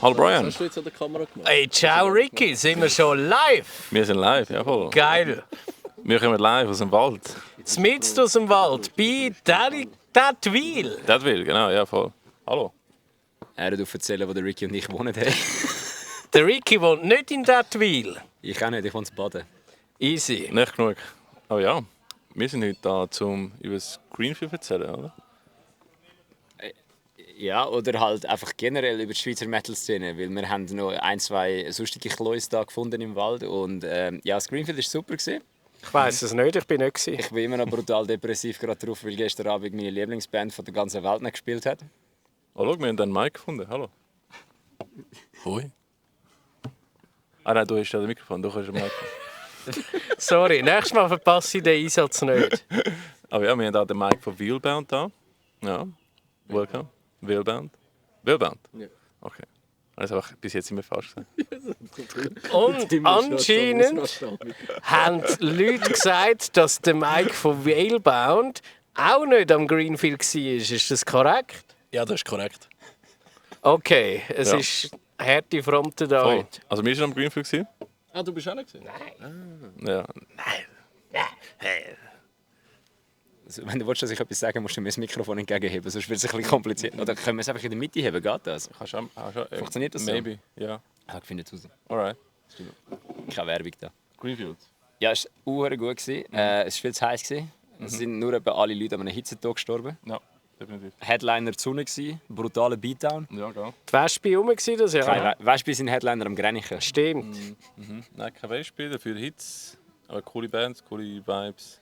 Hallo Brian. Was hast du jetzt an der Kamera gemacht? Hey, ciao Ricky, sind wir schon live? Wir sind live, jawohl. Geil. Wir kommen live aus dem Wald. Mitten aus dem Wald, bei Dadwil. Das will, genau, ja voll. Hallo. Er darf erzählen, wo der Ricky und ich wohnen. Hey. Der Ricky wohnt nicht in Dadwil. Ich auch nicht, ich wohne zu Baden. Easy. Nicht genug. Aber ja, wir sind heute da, um über das Greenfield zu erzählen, oder? Ja, oder halt einfach generell über die Schweizer Metal-Szene, weil wir haben noch ein, zwei sonstige Klois da gefunden im Wald und ja, das Greenfield war super gewesen. Ich weiss es nicht, ich bin nicht gewesen. Ich bin immer noch brutal depressiv gerade drauf, weil gestern Abend meine Lieblingsband von der ganzen Welt nicht gespielt hat. Oh, schau, wir haben den Mike gefunden. Hallo. Hoi. Ah nein, du hast ja das Mikrofon, du kannst den Mike. Sorry, nächstes Mal verpasse ich den Einsatz nicht. Aber ja, wir haben auch den Mike von Wheelbound da. Ja, welcome. Wheelbound. Wheelbound? Ja. Okay. Das habe ich bis jetzt immer falsch gesagt. Und anscheinend haben Leute gesagt, dass der Mike von Whalebound auch nicht am Greenfield war. Ist das korrekt? Ja, das ist korrekt. Okay, es Ja. ist harte Fronten da Voll. heute. Also wir waren am Greenfield gewesen. Ah, du bist auch nicht gesehen? Ja. Also, wenn du willst, dass ich etwas sagen musst du mir das Mikrofon entgegenheben, sonst wird es ein bisschen kompliziert. Oder können wir es einfach in der Mitte heben, geht das? Funktioniert das so? Maybe, ja. Ich finde es raus. Alright. Keine Werbung da. Greenfield. Ja, es war gut. Es war viel zu heiß. Es sind nur etwa alle Leute an einem Hitzetag gestorben. Ja, definitiv. Headliner die Sonne, brutaler Beatdown. Ja, geil. Die Wespe rum war das Jahr. Keine Wespe sind Headliner am Grenichen. Stimmt. Nein, kein Beispiel, dafür Hits. Aber coole Bands, coole Vibes.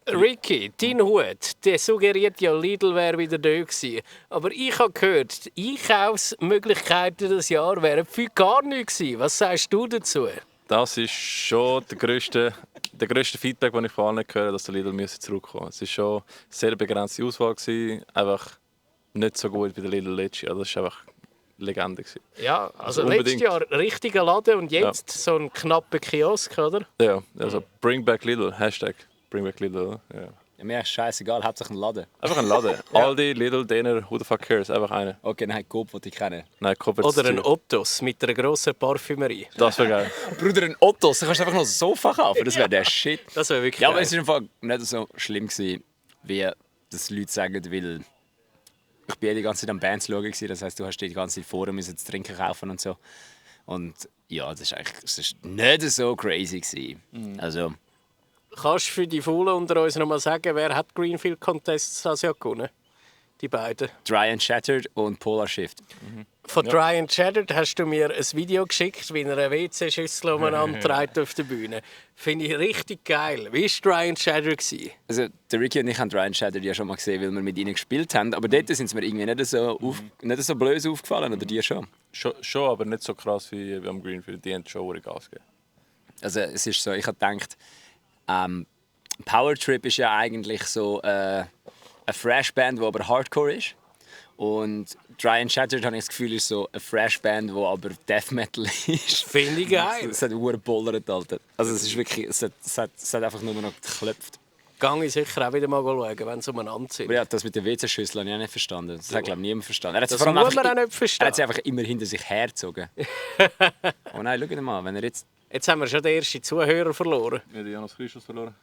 Ricky, dein Hut, der suggeriert ja, Lidl wäre wieder da gewesen. Aber ich habe gehört, die Einkaufsmöglichkeiten dieses Jahr wären für gar nichts gewesen. Was sagst du dazu? Das ist schon der grösste Feedback, den ich von allen höre, dass der Lidl zurückkommen müssen. Es war schon eine sehr begrenzte Auswahl. Einfach nicht so gut wie der Lidl letztes Jahr. Das war einfach Legende. Ja, also unbedingt. letztes Jahr richtiger Laden und jetzt so ein knapper Kiosk, oder? Ja, also Bring Back Lidl, Hashtag Bring Back Lidl. Ja. Ja, mir ist scheißegal, hauptsächlich ein Laden. Einfach ein Laden. Aldi, Lidl, Däner, who the fuck cares? Einfach einer. Okay, nein, Coop, den ich kenne. Nein, Kopf Oder ein Ottos mit einer grossen Parfümerie. Das wäre geil. Bruder, ein Ottos, du kannst einfach noch ein Sofa kaufen, das wäre der Shit. Das wäre wirklich Ja, aber geil. es war einfach nicht so schlimm, wie das Leute sagen, weil ich bin ja die ganze Zeit am Bands schauen, das heisst, du hast die ganze Zeit vor, müssen zu trinken kaufen und so. Und ja, das ist nicht so crazy gewesen. Also, Kannst du für die Faulen unter uns noch mal sagen, wer hat Greenfield Contests das Jahr gewonnen? Die beiden. Dry and Shattered und Polar Shift. Von Dry and Shattered hast du mir ein Video geschickt, wie er eine WC-Schüssel umeinander treibt auf der Bühne. Finde ich richtig geil. Wie war Dry and Shattered? Also, der Ricky und ich haben Dry and Shattered ja schon mal gesehen, weil wir mit ihnen gespielt haben. Aber dort sind sie mir irgendwie nicht so blöd aufgefallen, oder dir schon? Schon, aber nicht so krass wie am Greenfield. Die haben schon Gas gegeben. Also, es ist so, ich habe gedacht, Power Trip ist ja eigentlich so eine Fresh-Band, die aber Hardcore ist. Und Dry and Shattered, habe ich das Gefühl, ist so eine Fresh-Band, die aber Death Metal ist. Finde ich geil. Es hat bollert, Alter. Also es ist wirklich, es hat einfach nur noch geklopft. Gehe ich sicher auch wieder mal schauen, wenn sie umeinander sind. Aber ja, das mit der WC-Schüssel habe ich auch nicht verstanden. Das hat, glaube ich, niemand verstanden. Das muss man auch nicht verstehen. Er hat sie einfach immer hinter sich hergezogen. Oh nein, schau mal, wenn er jetzt... Jetzt haben wir schon den ersten Zuhörer verloren. Wir haben Janus Christus verloren.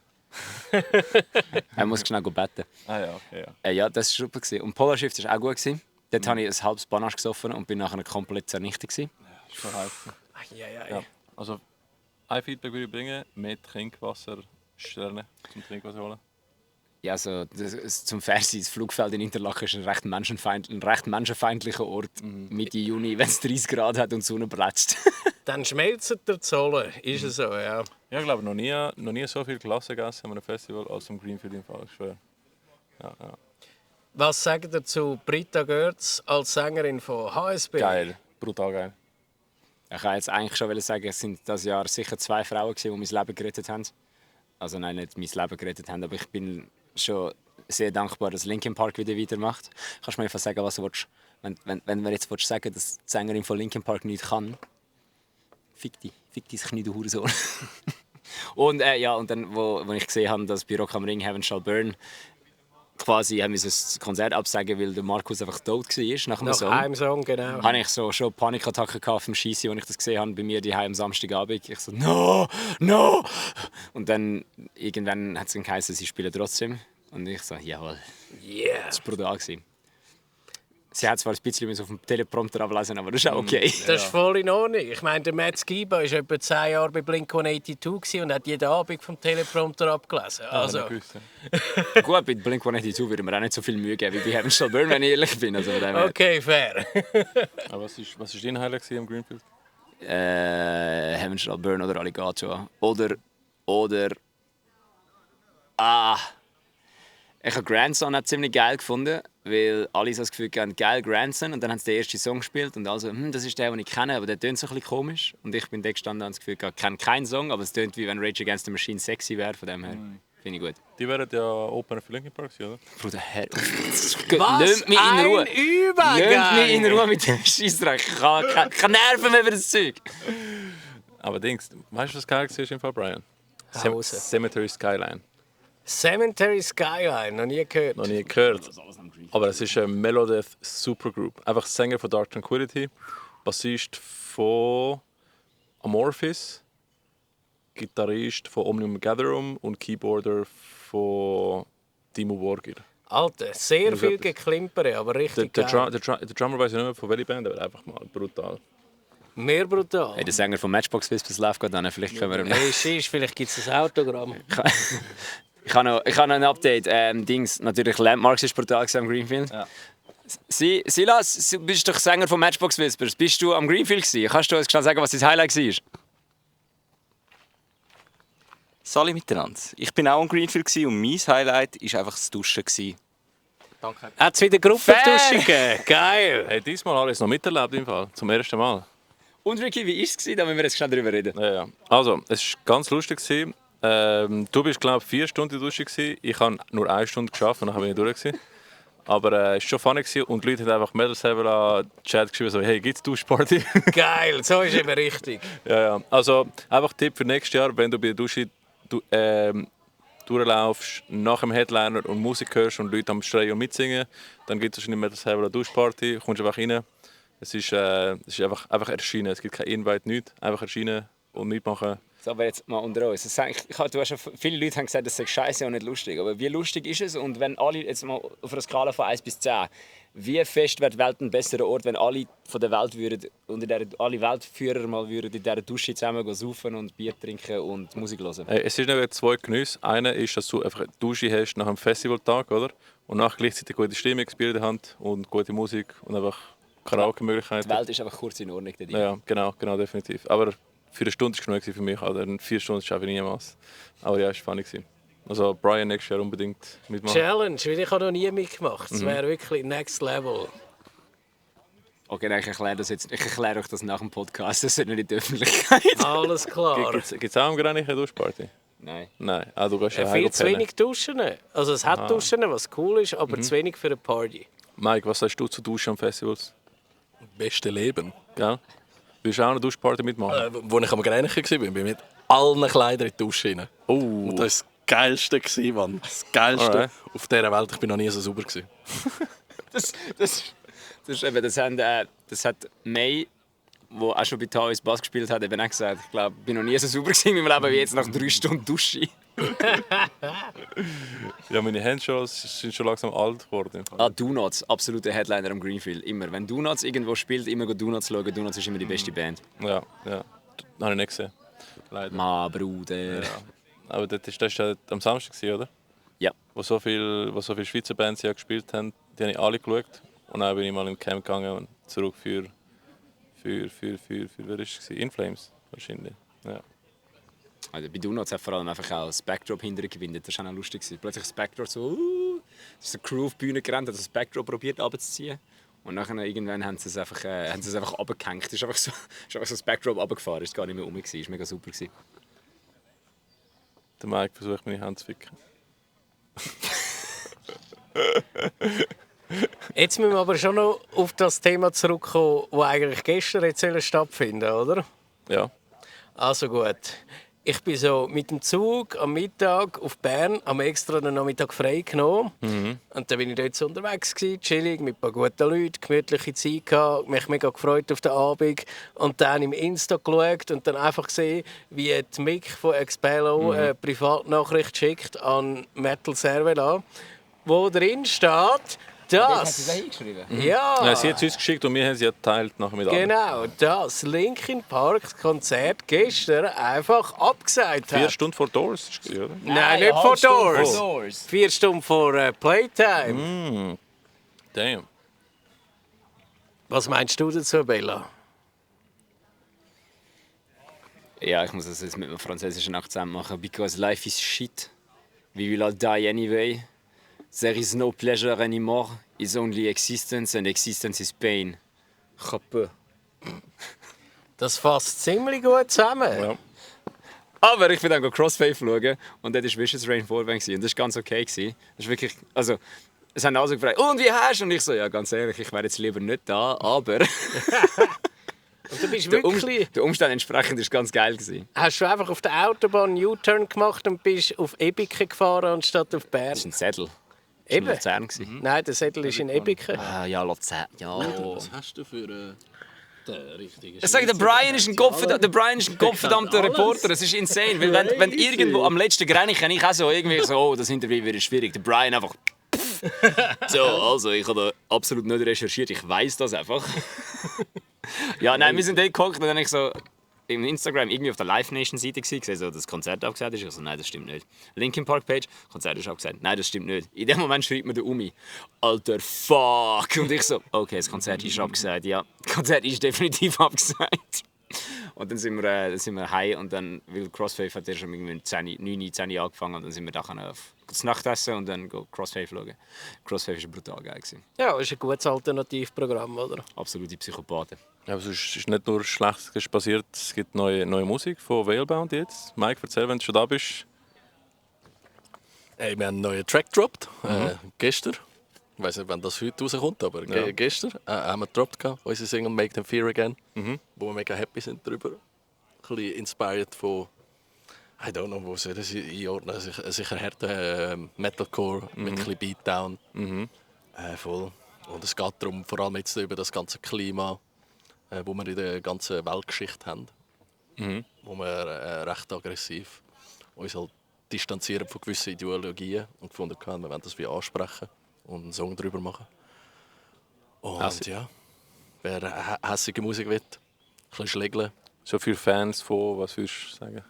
Er muss schnell beten. Ah ja, okay, ja. Ja, das war super. Und Polar Shift war auch gut. Dort habe ich ein halbes Panache gesoffen und bin nachher komplett zernichtet. Das ist schon heiß. Ja. Also, ein Feedback würde ich bringen, mehr Trinkwassersterne zum Trinkwasser holen. Ja, also, zum Fernsehen, das Flugfeld in Interlaken ist ein recht menschenfeindlicher Ort. Mitte Juni, wenn es 30 Grad hat und die Sonne blätzt. Dann schmelzt der Zolle, ist es so, ja. Ja, ich glaube, noch nie so viel Klasse gegessen an einem Festival als am Greenfield im Fall. Ich schwöre. Ja. Was sagt ihr zu Britta Görz als Sängerin von HSB? Geil, brutal geil. Ich wollte jetzt eigentlich schon sagen, es sind dieses Jahr sicher 2 Frauen, die mein Leben gerettet haben. Also nein, nicht mein Leben gerettet haben, aber ich bin schon sehr dankbar, dass Linkin Park wieder weitermacht. Kannst du mir einfach sagen, was du willst? Wenn wir jetzt sagen, dass die Sängerin von Linkin Park nicht kann, fick dich Knie, du Hurensohn. Und dann, wo ich gesehen habe, dass bei Rock am Ring Heaven Shall Burn quasi haben wir das Konzert absagen, weil der Markus einfach tot war nach dem Nach Song. einem Song, genau. Habe ich so schon Panikattacken auf dem Scheisse, als ich das gesehen habe, bei mir daheim am Samstagabend. Ich so, no! Und dann irgendwann hat es dann geheißen, sie spielen trotzdem. Und ich so, jawohl. Yeah. Das war brutal. Sie hat zwar ein bisschen auf dem Teleprompter ablesen, aber das ist auch okay. Das ist voll in Ordnung. Ich meine, der Matt Skiba war etwa 10 Jahre bei Blink-182 und hat jeden Abend vom Teleprompter abgelesen. Also, Gut, bei Blink-182 würde mir auch nicht so viel Mühe geben wie bei Heaven Shall Burn, wenn ich ehrlich bin. Also okay, fair. Aber was ist dein Highlight am Greenfield? Heaven Shall Burn oder Alligator. Oder... Ich habe Grandson auch ziemlich geil gefunden, weil alle so das Gefühl hatten, geil Grandson. Und dann haben sie den ersten Song gespielt und also, das ist der, den ich kenne, aber der tönt so ein bisschen komisch. Und ich bin da gestanden und habe das Gefühl, ich kenne keinen Song, aber es tönt wie wenn Rage Against the Machine sexy wäre, von dem her. Finde ich gut. Die wären ja Opener für Linkin Park, oder? Bruder, Herr... Was Lasst mich in Ruhe! ein Übergang! Lasst mich in Ruhe mit dem Scheissdreck. Ich kann nerven über das Zeug. Aber Dings, weißt du, was geil war im Fall, Brian? Hause. Cemetery Skyline. Cemetery Skyline, noch nie gehört. Noch nie gehört. Aber es ist eine Melodeath Supergroup. Einfach Sänger von Dark Tranquillity, Bassist von Amorphis, Gitarrist von Omnium Gatherum und Keyboarder von Timo Borgir. Alter, sehr viel Geklimpere, aber richtig Der geil. Drummer weiß ich nicht mehr von welcher Band, aber einfach mal brutal. Mehr brutal. Hey, der Sänger von Matchbox Whispers läuft gerade an. Vielleicht können wir... Hey, Schisch, vielleicht gibt es ein Autogramm. Ich habe noch ein Update. Natürlich Landmarks ist brutal am Greenfield. Ja. Silas, du bist doch Sänger von Matchbox Whispers. Bist du am Greenfield gewesen? Kannst du uns schnell sagen, was dein Highlight war? Salut miteinander. Ich bin auch am Greenfield und mein Highlight war einfach das Duschen. Danke. Hat es wieder Gruppendusche gegeben? Geil! Hey, diesmal habe ich es noch miterlebt im Fall. Zum ersten Mal. Und Ricky, wie war es? Da müssen wir jetzt schnell drüber reden. Ja. Also, es war ganz lustig. Du bist, glaube ich, 4 Stunden in der Dusche gewesen. Ich habe nur 1 Stunde geschafft und dann bin ich durch gewesen. Aber es war schon funny gewesen und die Leute haben einfach Metal Saber an den Chat geschrieben, so, hey, gibt's Duschparty? Geil, so ist eben richtig. ja. Also, einfach Tipp für nächstes Jahr, wenn du bei der Dusche durchlaufst, nach dem Headliner und Musik hörst und Leute am Schreien und mitsingen, dann gibt es wahrscheinlich Metal Saber eine Duschparty, kommst einfach rein. Es ist einfach erschienen, es gibt kein Invite, nichts. Einfach erscheinen und mitmachen. So, aber jetzt mal unter uns. Viele Leute haben gesagt, das sei scheiße und nicht lustig. Aber wie lustig ist es? Und wenn alle, jetzt mal auf einer Skala von 1 bis 10, wie fest wäre die Welt ein besserer Ort, wenn alle von der Welt würden, alle Weltführer mal würden in dieser Dusche zusammen gehen saufen und Bier trinken und Musik hören? Es sind eben 2 Genüsse. Einer ist, dass du einfach eine Dusche hast nach einem Festivaltag, oder? Und nach gleichzeitig gute Stimmung, Bier in der Hand und gute Musik und einfach Karaoke-Möglichkeiten. Die Welt ist einfach kurz in Ordnung. Ja, genau, definitiv. Aber für 1 Stunde war es genug für mich, oder 4 Stunden schaffe ich niemals. Aber ja, es war funny. Also Brian nächstes Jahr unbedingt mitmachen. Challenge, weil ich habe noch nie mitgemacht. Das wäre wirklich next level. Okay, nein, ich erkläre euch das nach dem Podcast, das ist nicht in der Öffentlichkeit. Alles klar. Gibt es auch am Granich eine Duschparty? Nein. Nein, du gehst ja Viel zu wenig Duschen. Also es hat Duschen, was cool ist, aber zu wenig für eine Party. Mike, was sagst du zu Duschen am Festivals? Beste Leben. Gell? Willst du auch eine Duschparty mitmachen? Als ich am Greinichen war, bin ich mit allen Kleidern in die Dusche rein. Und das war das Geilste, Mann. Das Geilste Alright. auf dieser Welt. Ich bin noch nie so sauber gewesen. Das hat May, der auch schon bei Taois Bass gespielt hat, eben auch gesagt. Ich glaube, ich bin noch nie so sauber in meinem Leben wie jetzt nach 3 Stunden Dusche. Ja, meine Hände sind schon langsam alt geworden. Donuts, absoluter Headliner am Greenfield. Immer. Wenn Donuts irgendwo spielt, immer Donuts schauen. Donuts ist immer die beste Band. Ja. Das habe ich nicht gesehen. Leider. Ma, Bruder. Ja. Aber das war am Samstag, oder? Ja. Wo so viele Schweizer Bands ja gespielt haben, die habe ich alle geschaut. Und dann bin ich mal im Camp gegangen und zurück für wer war es? In Flames wahrscheinlich. Ja. Also bei Donuts hat vor allem einfach auch das Backdrop hinterher gewinnt. Das war auch lustig. Plötzlich das Backdrop so, ist eine Crew auf die Bühne gerannt, hat das Backdrop probiert abzuziehen. Und nachher irgendwann haben sie es einfach runtergehängt. Es ist einfach so das Backdrop runtergefahren. Es war gar nicht mehr rum. Es war mega super. Der Mike versucht, meine Hand zu ficken. Jetzt müssen wir aber schon noch auf das Thema zurückkommen, das eigentlich gestern hätte stattfinden sollen, oder? Ja. Also gut. Ich bin so mit dem Zug am Mittag auf Bern, am extra den Nachmittag frei genommen. Und dann bin ich dort so unterwegs gewesen, chillig, mit ein paar guten Leuten, gemütliche Zeit gehabt, mich mega gefreut auf den Abend. Und dann im Insta geschaut und dann einfach gesehen, wie die Mick von Expello eine Privatnachricht schickt an Metal Servela, wo drin steht, das. hingeschrieben? Ja, Sie hat es uns geschickt und wir haben sie ja geteilt nachher mit anderen. genau, das Linkin Park Konzert gestern einfach abgesagt 4 hat. Stunden vor Doors ist es, oder? Nein, nicht vor Doors. 4 Stunden vor Playtime. Damn. Was meinst du dazu, Bella? Ja, ich muss das jetzt mit einem französischen Akzent machen. Because life is shit. We will all die anyway. There is no pleasure anymore. It's only existence and existence is pain. Chapeau. Das fasst ziemlich gut zusammen. Ja. Aber ich bin dann Crossfade schauen und dort war Vicious Rain Vorband und das war ganz okay. Das ist wirklich, also, es haben alle gefragt, und wie hast du? Und ich so, ja ganz ehrlich, ich wäre jetzt lieber nicht da, aber Und du bist der wirklich... Umstand entsprechend war ganz geil gewesen. Hast du einfach auf der Autobahn einen U-Turn gemacht und bist auf Ebiken gefahren anstatt auf Bern? Das ist ein Zettel. Eben. Das war in Luzern. Nein, der Sättel ist in Ebiken. Ah ja, Luzern. Ja. Was hast du für den richtigen Ich sage, der Brian ist ein gottverdammter Reporter. Es ist insane. Weil wenn irgendwo am letzten Grenich kann ich auch so irgendwie so, oh, das Interview wird schwierig. Der Brian einfach. So, also ich habe da absolut nicht recherchiert. Ich weiß das einfach. Ja, nein, wir sind dort gehockt und dann ich so im Instagram irgendwie auf der Live Nation Seite gesehen, so das Konzert abgesagt ist. Ich so, nein, das stimmt nicht. Linkin Park Page, Konzert ist abgesagt. Nein, das stimmt nicht. In dem Moment schreibt mir der Umi, Alter, fuck. Und ich so, okay, das Konzert ist abgesagt. Ja, das Konzert ist definitiv abgesagt. Und dann sind wir heim und dann, weil Crossfade hat erst um 9, 10 angefangen und dann sind wir da auf das Nachtessen und dann Crossfade schauen. Crossfade war brutal geil. Ja, das ist ein gutes Alternativprogramm, oder? Absolute Psychopathen. Ja, aber es ist nicht nur Schlechtes passiert, es gibt neue Musik von Veilbound jetzt. Mike, erzähl, wenn du schon da bist. Hey, wir haben einen neuen Track gedroppt, gestern. Ich weiß nicht, wann das heute rauskommt, aber gestern haben wir gedroppt, unsere Single «Make Them Fear Again», wo wir mega happy sind darüber. Ein bisschen inspired von, I don't know, wo soll das einordnen, sicher härter Metalcore mit ein bisschen Beatdown. Voll. Und es geht darum, vor allem jetzt über das ganze Klima, wo wir in der ganzen Weltgeschichte haben, wo wir recht aggressiv uns halt distanzieren von gewissen Ideologien und gefunden haben, wir wollen das wie ansprechen und einen Song darüber machen. Und ja, wer hässige Musik will, ein bisschen schlägeln. So viele Fans von, was würdest du sagen?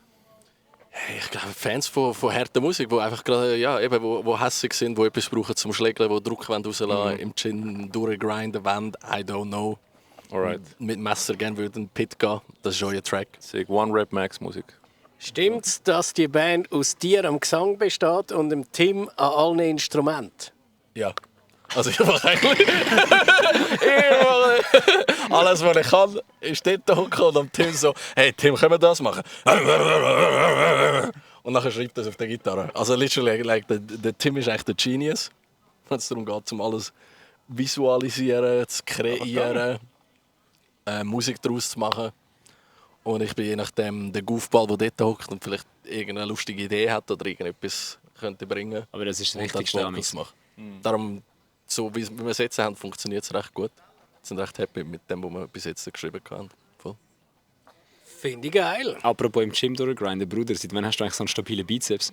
Hey, ich glaube, Fans von harter Musik, die einfach gerade, ja, eben, wo hässig sind, die etwas brauchen zum Schlägeln, die Druck rauslassen im Gin durchgrinden wollen, I don't know. Alright. Mit Messer gerne würden Pit gehen, das ist euer Track. Sag One Rap Max Musik. Stimmt's, dass die Band aus dir am Gesang besteht und dem Tim an allen Instrumenten? Ja. Also ich mache eigentlich alles, was ich kann, ist dort hocken und am Tim so, hey Tim, können wir das machen? Und dann schreibt er es auf der Gitarre. Also literally, like, der Tim ist eigentlich der Genius, wenn es darum geht, um alles visualisieren, zu kreieren, Musik daraus zu machen. Und ich bin je nachdem der Goofball, der dort hockt und vielleicht irgendeine lustige Idee hat oder irgendetwas könnte bringen. Aber das ist das und dann Wichtigste an Vocals machen. Darum, so wie wir es jetzt haben, funktioniert es recht gut. Wir sind recht happy mit dem, was wir bis jetzt geschrieben haben. Voll. Finde ich geil. Apropos im Gym durchgrinden, Bruder, seit wann hast du eigentlich so einen stabilen Bizeps?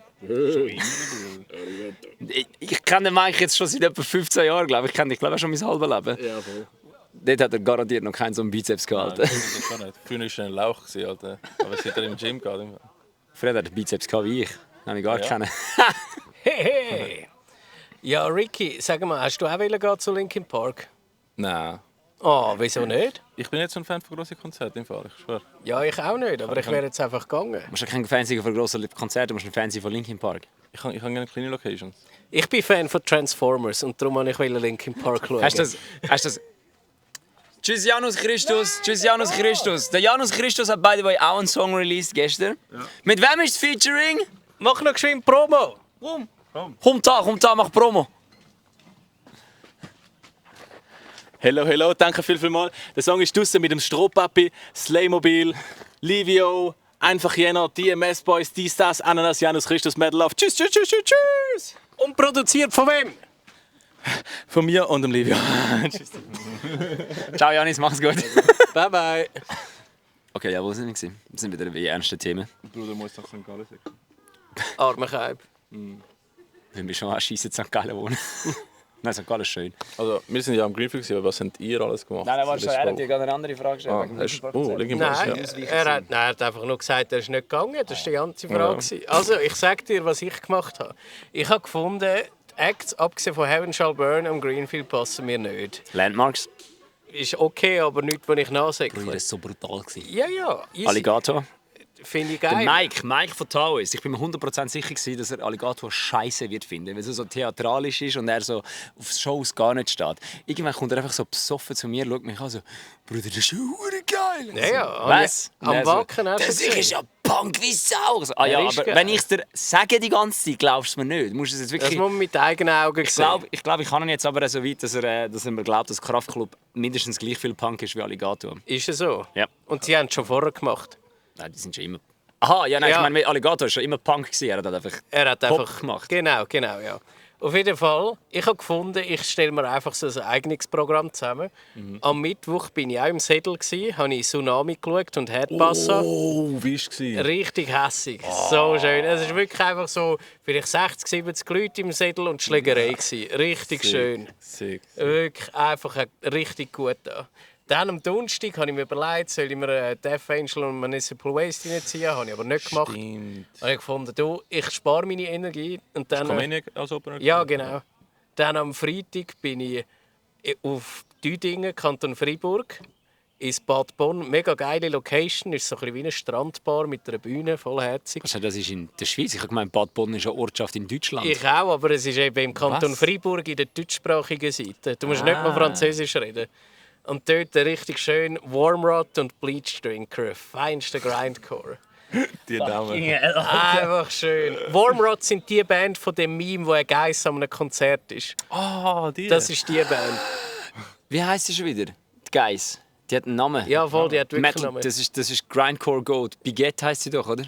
Ich kenne den Mike jetzt schon seit etwa 15 Jahren, glaube ich. Ich kenne dich, glaube ich, schon mein halbes Leben. Ja, voll. Dort hat er garantiert noch keinen so einen Bizeps gehalten. Nein, das schon nicht. Früher war er ein Lauch, Alter. Aber seit er im Gym geht. Fred hat einen Bizeps gehabt wie ich. Den habe ich gar keinen. Hey. Ja, Ricky, sag mal, hast du auch gehen zu Linkin Park? Nein. Ah, wieso nicht? Ich bin nicht so ein Fan von grossen Konzerten im Fall, ich schwöre. Ja, ich auch nicht, aber ich wäre jetzt einfach gegangen. Du musst ja kein Fan sein von grossen Konzerten, du musst ein Fan sein von Linkin Park. Ich habe gerne kleine Locations. Ich bin Fan von Transformers und darum wollte ich Linkin Park schauen. Hast du das? Tschüss Janus Christus, tschüss Janus Christus. Der Janus Christus hat by the way auch einen Song released gestern. Ja. Mit wem ist das Featuring? Mach noch geschwind Promo! Komm da, mach Promo. Hello, danke vielmals. Der Song ist draussen mit dem Strohpapi, Slaymobil, Livio, Einfach Jena, DMS Boys, dies, das, Ananas, Janus, Christus, Medal auf. Tschüss, tschüss, tschüss, tschüss, tschüss. Und produziert von wem? Von mir und dem Livio. Ciao Janis, mach's gut. Bye, bye. Okay, ja, wo sind wir? Wir sind wieder bei ernsten Themen. Bruder muss nach St. Gallen sagen. Armer Kaib. Wenn wir schon anschiessen in St. Gallen wohnen. Nein, St. Gallen ist schön. Also, wir sind ja am Greenfield, aber was habt ihr alles gemacht? Nein, warte schon, er hat dir ja. gerade eine andere Frage gestellt. Linkin Park, Nein, ja. er hat einfach nur gesagt, er ist nicht gegangen. Das war die ganze Frage. Also, ich sage dir, was ich gemacht habe. Ich habe gefunden, die Acts, abgesehen von Heaven Shall Burn am Greenfield, passen mir nicht. Landmarks. Ist okay, aber nichts, was ich nachsage. Das war so brutal. Ja, ja. easy. Alligator. Finde ich Der geil. Mike von Taoist. Ich bin mir 100% sicher gewesen, dass er Alligator scheiße wird finden, weil er so theatralisch ist und er so auf Shows gar nicht steht. Irgendwann kommt er einfach so besoffen zu mir, schaut mich an so, Bruder, das ist hure geil. Ja, ja. Was? Am Wacken hast du das gesehen. ist ja Punk wie Sau. So, ja, Ja, aber ist geil. wenn ich es dir sage die ganze Zeit, glaubst du mir nicht. Du musst es jetzt Das wirklich... muss man mit eigenen Augen sehen. Ich glaube, ich kann ihn jetzt aber so weit, dass er mir glaubt, dass Kraftklub mindestens gleich viel Punk ist wie Alligator. Ist es so? Ja. Und sie haben es schon vorher gemacht. Nein, die sind schon immer... Aha, ja, nein, Ja. ich meine, Alligator war schon immer Punk gewesen. Er hat einfach Er hat Pop einfach gemacht. Genau, ja. Auf jeden Fall, ich habe gefunden, ich stelle mir einfach so ein eigenes Programm zusammen. Am Mittwoch bin ich auch im Sädel, habe ich Tsunami geschaut und Herdpassa. Oh, wie war es? Richtig hässig, so schön. Es ist wirklich einfach so, vielleicht 60, 70 Leute im Sädel und Schlägerei gewesen. Richtig schön. Sick. Wirklich einfach richtig gut da. Dann am Donnerstag habe ich mir überlegt, soll ich mir Death Angel und Municipal Waste reinziehen. Habe ich aber nicht gemacht. Stimmt. Habe ich gefunden, du, ich spare meine Energie. Und dann, Comedian als Opener? ja, genau. Dann am Freitag bin ich auf Düdingen, Kanton Freiburg, ins Bad Bonn. Mega geile Location, ist so ein bisschen wie eine Strandbar mit einer Bühne, vollherzig. Also das ist in der Schweiz. Ich habe gemeint, Bad Bonn ist eine Ortschaft in Deutschland. Ich auch, aber es ist eben im Kanton Was? Freiburg in der deutschsprachigen Seite. Du musst nicht mal Französisch reden. Und dort richtig schön Warmrod und Bleach Drinker, feinster Grindcore. Die Namen. Einfach schön. Warmrod sind die Band von dem Meme, wo ein Geiss an einem Konzert ist. Ah, die. Das ist die Band. Wie heisst sie schon wieder? Die Geiss. Die hat einen Namen. Ja, voll, die hat wirklich Metal, einen Namen. das ist Grindcore Gold. Bigette heisst sie doch, oder?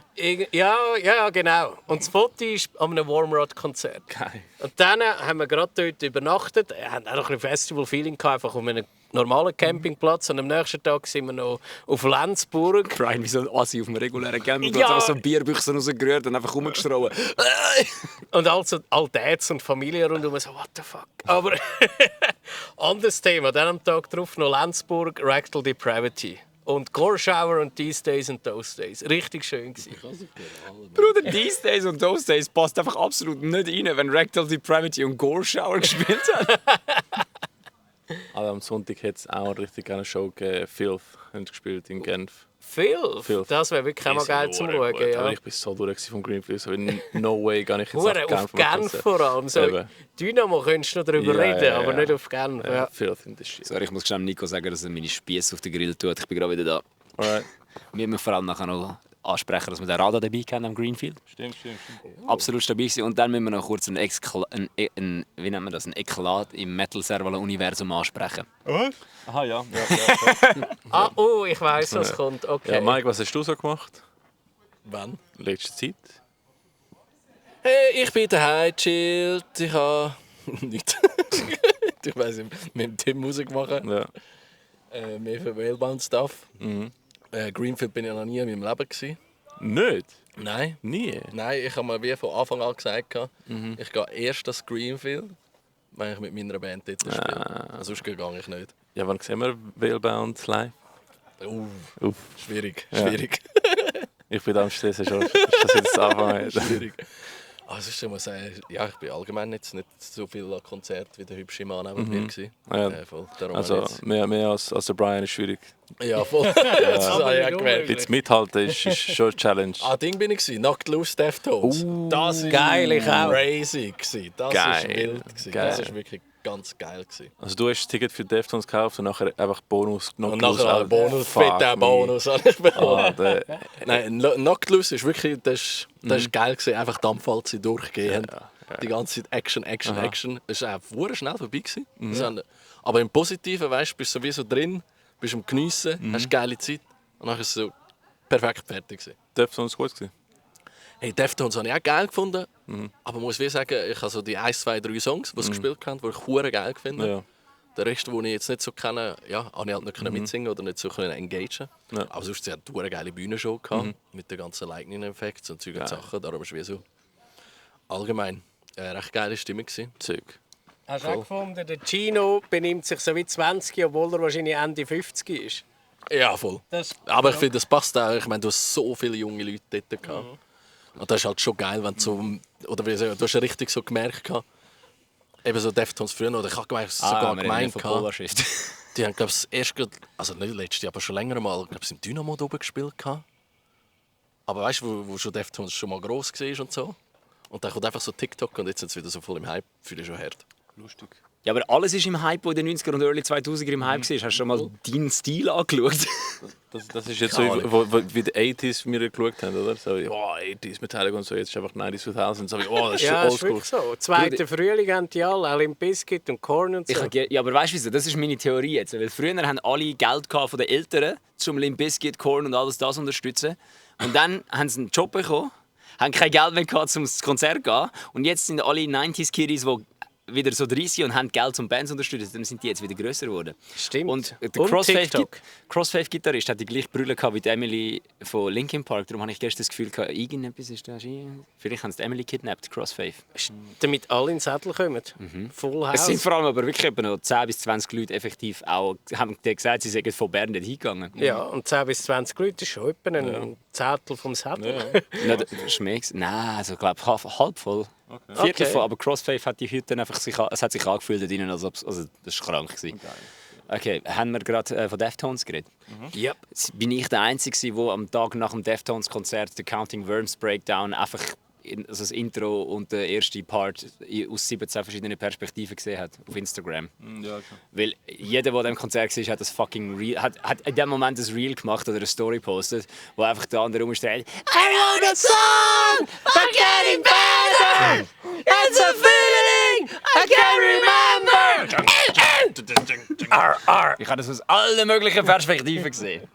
Ja, genau. Und das Foto ist an einem Warmrod-Konzert. Geil. Und dann haben wir gerade dort übernachtet. Wir hatten auch ein Festival-Feeling, einfach auf einem normalen Campingplatz. Und am nächsten Tag sind wir noch auf Lenzburg. Grind wie so ein Assi auf einem regulären Campingplatz. Ja. Ja. So Bierbüchsen rausgerührt und einfach rumgestrahlt. Und also all Dads und Familie rundum so, what the fuck. Aber anderes Thema. Dann am Tag darauf noch Lenzburg, Rectal Depravity. Und Gore Shower und These Days and Those Days. Richtig schön gewesen. Bruder, These Days und Those Days passt einfach absolut nicht rein, wenn Rectal Depravity und Gore Shower gespielt haben. Also am Sonntag hat es auch eine richtig geile Show gegeben. Filth haben gespielt in Genf. Viel. Das wäre wirklich auch mal geil zum Schauen. Aber Ja. ich war so durch vom Greenfield. So, no way gar nicht jetzt Hure nach auf Genf. mal Genf Konzert. vor allem. So, Eben. Dynamo könntest du noch darüber Ja, reden, ja, aber ja. nicht auf Genf. Ja. Filth in the shit. Sorry, ich muss schnell Nico sagen, dass er meine Spieße auf den Grill tut. Ich bin gerade wieder da. Alright. Wir müssen vor allem nachher noch ansprechen, dass wir den Radar dabei haben am Greenfield. Stimmt. Absolut stabil gewesen. Und dann müssen wir noch kurz ein wie nennt man das? Ein Eklat im Metal-Servala-Universum ansprechen. Aha, ja. Oh, ich weiss, was kommt. Okay. Ja, Mike, was hast du so gemacht? Wann? Letzte Zeit? Hey, ich bin daheim, chillt. Ich habe nichts. Ich weiss nicht, mit dem Team Musik machen. Ja. Mehr für Whalebound-Stuff. Greenfield bin ich noch nie in meinem Leben gewesen. Nicht? Nein. Nie? Nein, ich habe mir wie von Anfang an gesagt, ich gehe erst das Greenfield, wenn ich mit meiner Band dort spiele. Sonst gehe ich nicht. Ja, wann sehen wir Whalebound live? Uff. Schwierig. Ich bin da am Stress schon. Ist das jetzt Anfang? Schwierig. Also ich muss sagen, ja, ich bin allgemein jetzt nicht so viel an Konzert wie der hübsche Mann neben mir gewesen. Ja. Voll. Darum Also jetzt- mehr als der Brian ist schwierig. ja, voll. Das habe ich auch gemerkt. Jetzt mithalten ist schon eine Challenge. Ding bin ich gewesen, Knocked Loose Deftones. Das ist Geil, ich auch. crazy gewesen. Das Geil. ist wild gewesen. Geil. Das ist wirklich ganz geil gewesen. Also du hast das Ticket für Deftones gekauft und nachher einfach Bonus genommen. Und nachher ein Bonus, fetter Bonus. habe ich bekommen. Nein, Knocked Loose ist wirklich, das ist geil gewesen. Einfach Dampfwalze durchgehen. Die ganze Zeit Action. Es war auch verdammt schnell vorbei gewesen. Das haben- Aber im Positiven, weißt du, bist du sowieso drin, bist am Geniessen, hast eine geile Zeit und dann ist es so perfekt fertig gewesen. Deftones gut gewesen? Hey, Deftones habe ich auch geil gefunden. Aber ich muss wie sagen, ich habe so die 1, 2, 3 Songs, die sie gespielt haben, die ich hure geil finde. Ja. Der Rest, den ich jetzt nicht so kenne, ja, habe ich halt nicht mitsingen oder nicht so engagieren. Ja. Aber sonst, sie hat eine geile Bühnenshow gehabt, mit den ganzen Lightning-Effekten und Zeug und Sachen. Darum war es wie so allgemein eine recht geile Stimmung gewesen. Zeug. Hast du auch gefunden, der Gino benimmt sich so wie 20, obwohl er wahrscheinlich Ende 50 ist? Ja, voll. Aber ich finde, das passt auch. Ich meine, du hast so viele junge Leute dort gehabt. Und das ist halt schon geil, wenn du so... Oder wie sagen, du hast ja richtig so gemerkt gehabt, eben so Deftones früher, oder ich habe sogar gemeint gehabt, die haben, glaube ich, erst gerade, also nicht letztes Jahr, aber schon länger mal, glaube ich, im Dynamo oben gespielt gehabt. Aber weißt du, wo schon Deftones schon mal gross war und so. Und dann kommt einfach so TikTok und jetzt sind sie wieder so voll im Hype. Fühle ich schon hart. Lustig. Ja, aber alles ist im Hype, wo in den 90er und Early 2000er im Hype war. Hast du schon mal deinen Stil angeschaut? Das ist jetzt so, wie die 80s wir geschaut haben, oder? So, ja, 80s Metallica und so, jetzt ist einfach 90s 2000. So, das ist Ja, schon das ist wirklich so. Zweiter Frühling haben die alle, auch Limp Bizkit und Korn und so. Ja, aber weißt du wieso? Das ist meine Theorie jetzt. Weil früher haben alle Geld von den Eltern, um Limp Bizkit, Korn und alles das zu unterstützen. Und dann haben sie einen Job bekommen, haben kein Geld mehr gehabt, um ins Konzert zu gehen. Und jetzt sind alle 90s-Kiddies, die wieder so 30 und haben Geld zum Bands unterstützen, dann sind die jetzt wieder grösser geworden. Stimmt. Und der TikTok. Crossfave-Gitarrist hat die gleiche Brille gehabt wie die Emily von Linkin Park. Darum habe ich gestern das Gefühl gehabt, irgendetwas ist da. Vielleicht haben sie die Emily kidnappt, Crossfave. Damit alle in den Sattel kommen. Full House. Es sind vor allem aber wirklich etwa noch 10 bis 20 Leute effektiv auch, haben die gesagt, sie sind von Bern nicht hingegangen. Ja, und 10 bis 20 Leute ist schon etwa ein Zettel vom Sattel. Ja. Nein, also, ich glaube halb voll. Viertel voll, aber Crossfave hat die Hütte dann einfach es hat sich angefühlt da drinnen, also das war krank. Okay, haben wir gerade von Deftones geredet? Ja. Bin ich der Einzige, der am Tag nach dem Deftones-Konzert den Counting Worms Breakdown einfach also das Intro und der erste Part aus 17 verschiedenen Perspektiven gesehen hat auf Instagram? Ja, klar. Weil jeder, der an diesem Konzert war, hat das fucking Reel, hat in dem Moment ein Reel gemacht oder eine Story postet, wo einfach der andere rumsteht. I wrote a song for getting better. It's a feeling I can't remember. Ich habe das aus allen möglichen Perspektiven gesehen.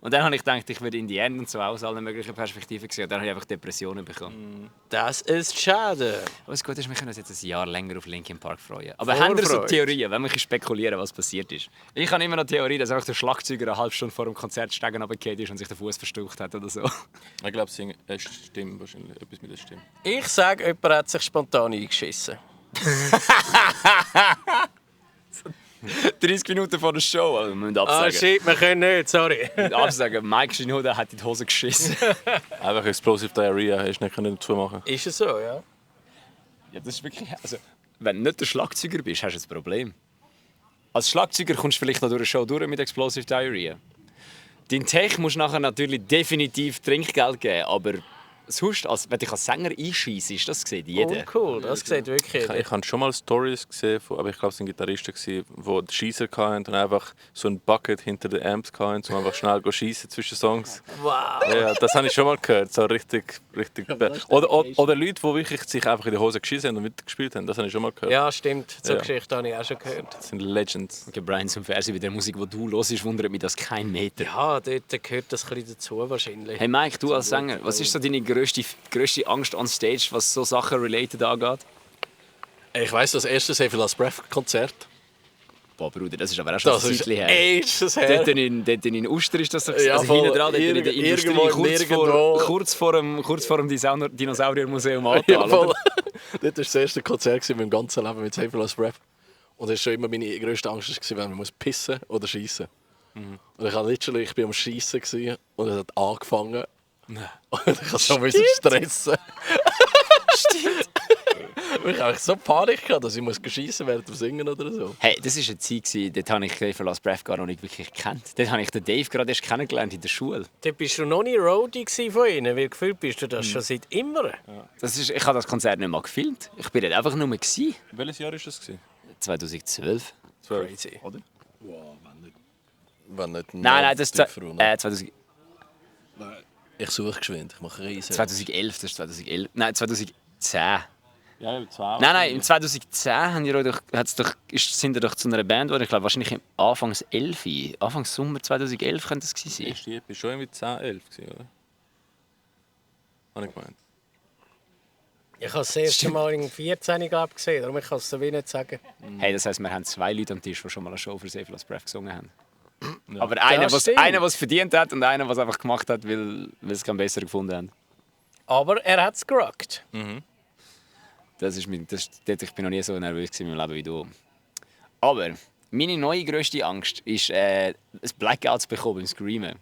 Und dann habe ich gedacht, ich würde in die End und so aus allen möglichen Perspektiven gesehen. Und dann habe ich einfach Depressionen bekommen. Das ist schade. Aber das Gute ist, wir können uns jetzt ein Jahr länger auf Linkin Park freuen. Aber haben wir so Theorien, wenn wir spekulieren, was passiert ist? Ich habe immer noch die Theorie, dass einfach der Schlagzeuger eine halbe Stunde vor dem Konzert steigen runtergefallen ist und sich den Fuß verstaucht hat oder so. Ich glaube, es stimmt wahrscheinlich. Etwas mit der Stimme. Ich sage, jemand hat sich spontan eingeschissen. 30 Minuten vor der Show, also wir müssen absagen. Shit, wir können nicht, sorry. Absagen, Mike Shinoda hat in die Hose geschissen. Einfach Explosive Diarrhea, hast du nicht dazu machen. Ist es so, ja? Ja, das ist wirklich... Also, wenn du nicht der Schlagzeuger bist, hast du ein Problem. Als Schlagzeuger kommst du vielleicht noch durch eine Show durch mit Explosive Diarrhea. Dein Tech musst du nachher natürlich definitiv Trinkgeld geben, aber sonst, wenn dich als Sänger einschießt, das sieht jeder. Oh, cool, das sieht wirklich jeder. Ich habe schon mal Stories gesehen, aber ich glaube, es waren Gitarristen, die Schießer hatten und einfach so ein Bucket hinter den Amps hatten, um einfach schnell schießen zwischen Songs. Wow. Ja, das habe ich schon mal gehört. So richtig. Oder Leute, die wirklich sich einfach in die Hose geschissen haben und mitgespielt haben. Das habe ich schon mal gehört. Ja, stimmt. So Ja. Geschichte habe ich auch schon gehört. Das sind Legends. Okay, Brian, zum Verse bei der Musik, die du hörst, wundert mich das kein Meter. Ja, dort gehört das ein bisschen dazu wahrscheinlich. Hey Mike, du als Sänger, was ist so deine grösste Angst on Stage, was so Sachen related angeht? Ich weiss, das erste Save Last Breath Konzert. Boah, Bruder, das ist aber auch schon Das ein ist Zeitchen her. ages her. Dort in Uster ist das so. Ja, Also voll. hinten dran, dort in der Industrie, Irgendwo. kurz vor dem Dinosauriermuseum Ja, Aartal, voll. oder? Das war das erste Konzert in meinem ganzen Leben mit Save Last Breath. Und das war schon immer meine grösste Angst, wenn man pissen oder schiessen muss. Und ich bin am Schiessen und es hat angefangen. Und ich musste so stressen. Stimmt. Ich hatte so Panik, dass ich schiessen während dem Singen oder so. Hey, das war eine Zeit, dort habe ich Dave Last Breath gar noch nicht wirklich gekannt. Dort habe ich den Dave gerade erst kennengelernt in der Schule. Dort bist du noch nie Roadie von ihnen, weil gefühlt bist du das schon seit immer. Ich habe das Konzert nicht mal gefilmt. Ich war dort einfach nur. Welches Jahr war das? 2012. Crazy. Oder? Wenn nicht Nein, das ist tiefer runter. 2011. Ich suche geschwind, ich mache riesen. 2011, das ist 2011. Nein, 2010. Ja, 2. Nein, im 2010 sind wir doch zu einer Band geworden. Ich glaube, wahrscheinlich Anfangs Sommer 2011 könnte es gewesen sein. Ich war schon irgendwie 10, 11, oder? Habe ich gemeint. Ich habe das erste Mal in 14 glaub, gesehen, darum kann ich es so wie nicht sagen. Hey, das heisst, wir haben 2 Leute am Tisch, die schon mal eine Show für Save Lost Breath gesungen haben. Ja. Aber einer, Das was stimmt. einer, was verdient hat und einer, was einfach gemacht hat, weil es keinen besseren gefunden haben. Aber er hat es gerockt. Ich bin noch nie so nervös in meinem Leben wie du. Aber meine neue grösste Angst ist, ein Blackout zu bekommen beim Screamen.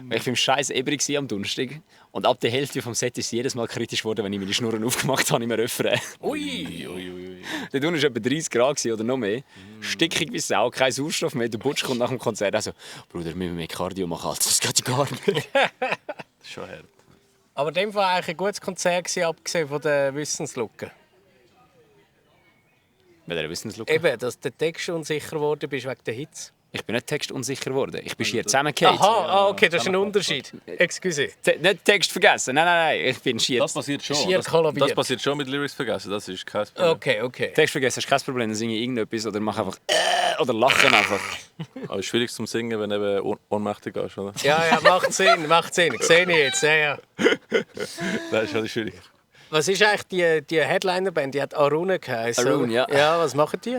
Weil ich beim Scheiß ebrig war am Donnerstag. Und ab der Hälfte vom Set ist es jedes Mal kritisch geworden, wenn ich meine Schnurren aufgemacht habe, im Refrain. Ui! Dort unten war etwa 30 Grad oder noch mehr. Stickig wie Sau, kein Sauerstoff mehr. Der Butsch kommt nach dem Konzert also, Bruder, wir müssen mehr Cardio machen, Alter. Das geht ja gar nicht. Das ist schon hart. Aber in dem war eigentlich ein gutes Konzert, gewesen, abgesehen von der Wissenslücke. Weil ihr Wissenslücke. Eben, dass der Text unsicher geworden bist wegen der Hits. Ich bin nicht textunsicher geworden. Ich bin schier zusammengefallen. Aha, okay, das ist ein Unterschied. Excuse. Nicht Text vergessen. Nein. Ich bin schier. Das passiert schon. Schier Das kollabiert. passiert schon mit Lyrics vergessen. Das ist kein Problem. Okay. Text vergessen ist kein Problem. Dann singe ich irgendetwas oder mache einfach oder lachen einfach. Aber es ist schwierig zum Singen, wenn du eben ohnmächtig bist, oder? Ja, macht Sinn. Sehe ich jetzt. Ja. Das ist halt schwierig. Was ist eigentlich die Headliner-Band? Die hat Arune geheißen. Arune, oder? ja. Ja, was machen die?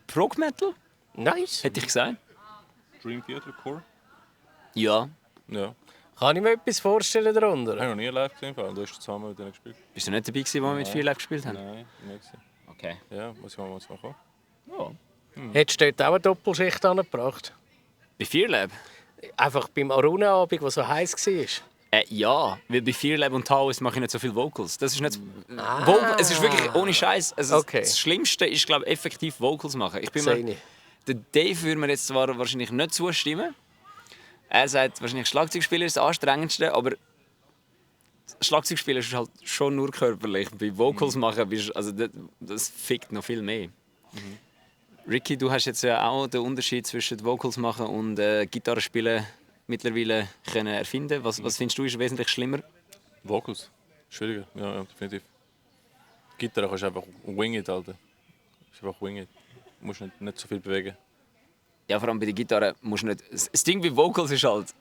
Prog Metal? Nice. Hätte ich gesagt. Dream Theater Core? Ja. Ja. Kann ich mir etwas vorstellen darunter? Ich habe noch nie live gesehen. Du hast zusammen mit denen gespielt. Bist du nicht dabei gewesen, wo wir mit 4 Live gespielt haben? Nein, nicht gesehen. Okay. Ja, muss ich mal kommen. Ja. Hättest du dort auch eine Doppelschicht angebracht? Bei 4 Lab? Einfach beim Arune-Abend, der so heiß war. Ja, weil bei 4 Lab und Taos mache ich nicht so viel Vocals. Das ist nicht. Es ist wirklich ohne Scheiß. Also Okay. Das Schlimmste ist, glaube ich, effektiv Vocals machen. Ich bin Sehe mir, ich. der Dave würde mir jetzt zwar wahrscheinlich nicht zustimmen. Er sagt, wahrscheinlich Schlagzeugspieler ist das Anstrengendste, aber Schlagzeugspieler ist halt schon nur körperlich. Bei Vocals machen also das fickt noch viel mehr. Ricky, du hast jetzt ja auch den Unterschied zwischen Vocals machen und Gitarre spielen mittlerweile können erfinden. Was findest du ist wesentlich schlimmer? Vocals. Schwieriger, ja, definitiv. Gitarre kannst du einfach wing it, Alter. Das ist einfach wing it. Du musst nicht so viel bewegen. Ja, vor allem bei der Gitarre musst du nicht. Das Ding bei Vocals ist halt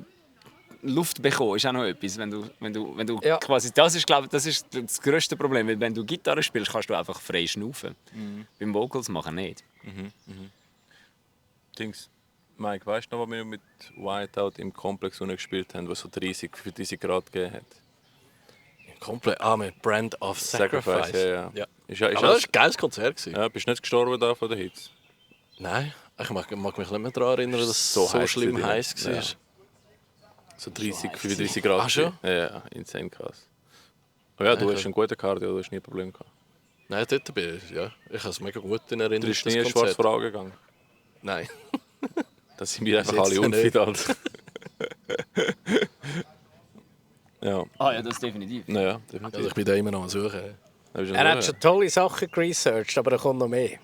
Luft bekommen ist auch noch etwas, wenn du Ja. quasi das ist, glaube ich, das ist das grösste Problem, weil wenn du Gitarre spielst, kannst du einfach frei schnaufen. Beim Vocals machen nicht. Dings. Mike, weißt du noch, was wir mit Whiteout im Komplex gespielt haben, was so 30 Grad gegeben hat? Komplett mit Brand of Sacrifice. Ja. Ist Aber das war ein geiles Konzert. Gewesen. Ja, bist du nicht gestorben da von den Hits? Nein, ich mag mich nicht mehr daran erinnern, dass es So so heiß schlimm gewesen. heiß war. Ja. So 30, 35 Grad. Ah, schon? Ja, insane krass. Aber ja, du Okay. hast einen guten Cardio, du hast nie Probleme gehabt. Nein, dort bin ich. Ja. Ich habe es mega gut in Du Erinnerung. bist nie in schwarz vor Augen gegangen. Nein. Das sind wir einfach Bis alle jetzt unfit, Alter. Ja, Ah ja, das definitiv. naja, definitiv. Also ich bin da immer noch am Suchen. Da bist du Er hat so, schon tolle Sachen geresearched, aber da kommt noch mehr.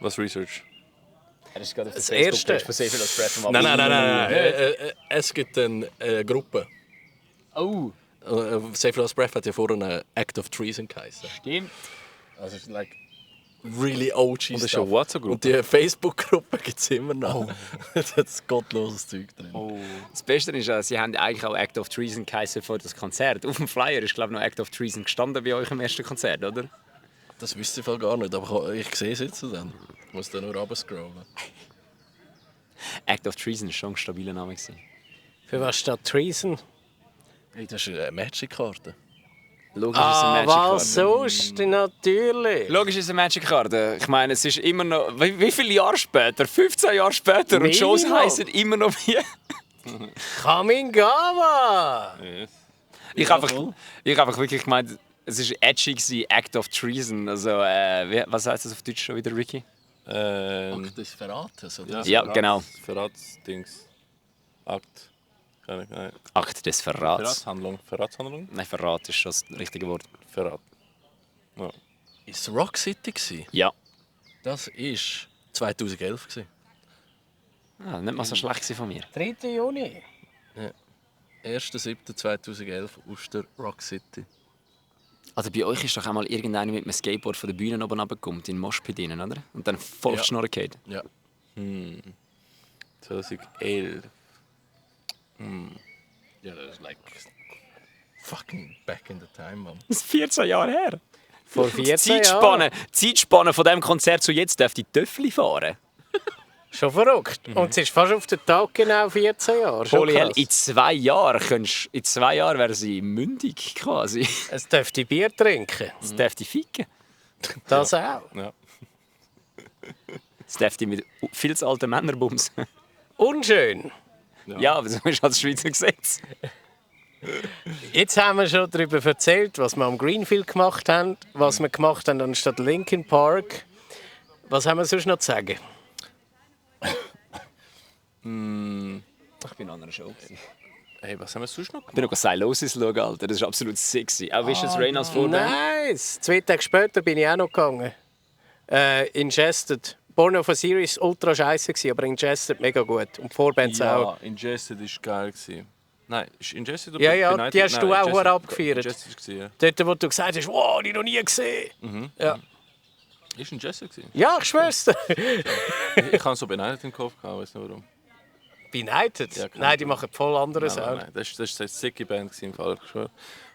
Was Research? Er ist gerade auf Das Erste. von Save Lost Breath vom Nein. Es gibt eine Gruppe. Oh, Save Lost Breath hat ja vorher eine Act of Treason geheißen. stimmt. Also es ist like really OG Und das ist stuff. eine WhatsApp-Gruppe. Und die Facebook-Gruppe gibt es immer noch. Das hat gottloses Zeug drin. Das Beste ist, sie haben eigentlich auch Act of Treason geheißen für das Konzert. Auf dem Flyer ist, glaube ich, noch Act of Treason gestanden bei euch im ersten Konzert, oder? Das wüsste ich voll gar nicht, aber ich sehe es jetzt dann. Ich muss da nur runterscrollen. Act of Treason war schon ein stabiler Name. Für was steht Treason? Hey, das ist eine Magic-Karte. Logisch ist es eine Was Magic-Karte. sonst? Natürlich. Logisch ist es eine Magic-Karte. Ich meine, es ist immer noch... Wie viele Jahre später? 15 Jahre später. Und die Shows Minimum. heissen immer noch wie... Kamingawa! Ich habe einfach wirklich gemeint, es war edgy gewesen, Act of Treason. Also, was heißt das auf Deutsch schon wieder, Ricky? Akt des Verrates, oder? Ja, genau. Verratsdings. Akt. Nein. Akt des Verrats. Verratshandlung. Verratshandlung? Nein, Verrat ist schon das richtige Wort. Verrat. Ja. Ist es Rock City gewesen? Ja. Das war 2011 gewesen. Ah, nicht mal so schlecht gewesen von mir. 3. Juni. 1.7.2011 aus der Rock City. Also bei euch ist doch einmal irgendeiner mit einem Skateboard von der Bühne oben runtergekommen, in den Moshpit rein, oder? Und dann voll auf die Schnurren gefallen. Ja. 2011. Ja, das ist like fucking back in the time, man. Das ist 14 Jahre her. Vor Die 14 Jahren. Zeitspanne von diesem Konzert zu jetzt dürfte ich Töffli fahren. Schon verrückt. Und es ist fast auf den Tag genau 14 Jahre. Schon Holy hell, krass. in 2 Jahren wäre sie mündig quasi. Es dürfte Bier trinken. Es dürfte ficken. Das auch. Ja. Es dürfte mit viel zu alten Männern bumsen. Unschön. Ja, aber so ist halt das Schweizer Gesetz. Jetzt haben wir schon darüber erzählt, was wir am Greenfield gemacht haben, was wir gemacht haben anstatt Linkin Park. Was haben wir sonst noch zu sagen? Ich bin an einer Show. Hey, was haben wir sonst noch gemacht? Ich bin noch Silosis schauen, Alter. Das ist absolut sexy. Auch Vicious Rain als Vorband. Nice! 2 Tage später bin ich auch noch gegangen. Ingested. Born of a Series ultra scheiße gewesen, aber Ingested mega gut. Und die Vorband auch. Ja, Ingested war geil. Nein, ist Ingested oder Ja, Benighted? die hast du auch Ingested- abgefeiert. Ingested war, ja. Dort, wo du gesagt hast, wow, die noch nie gesehen. Ja. Ist Ingested gewesen? Ja, ich schwör's dir. Ich habe so Benighted im Kopf gehabt, weiß nicht warum. Benighted? Ja, keine Nein, die machen voll andere Nein, Sound. nein, das war eine sicke Band gewesen, im Fall, ich schwöre.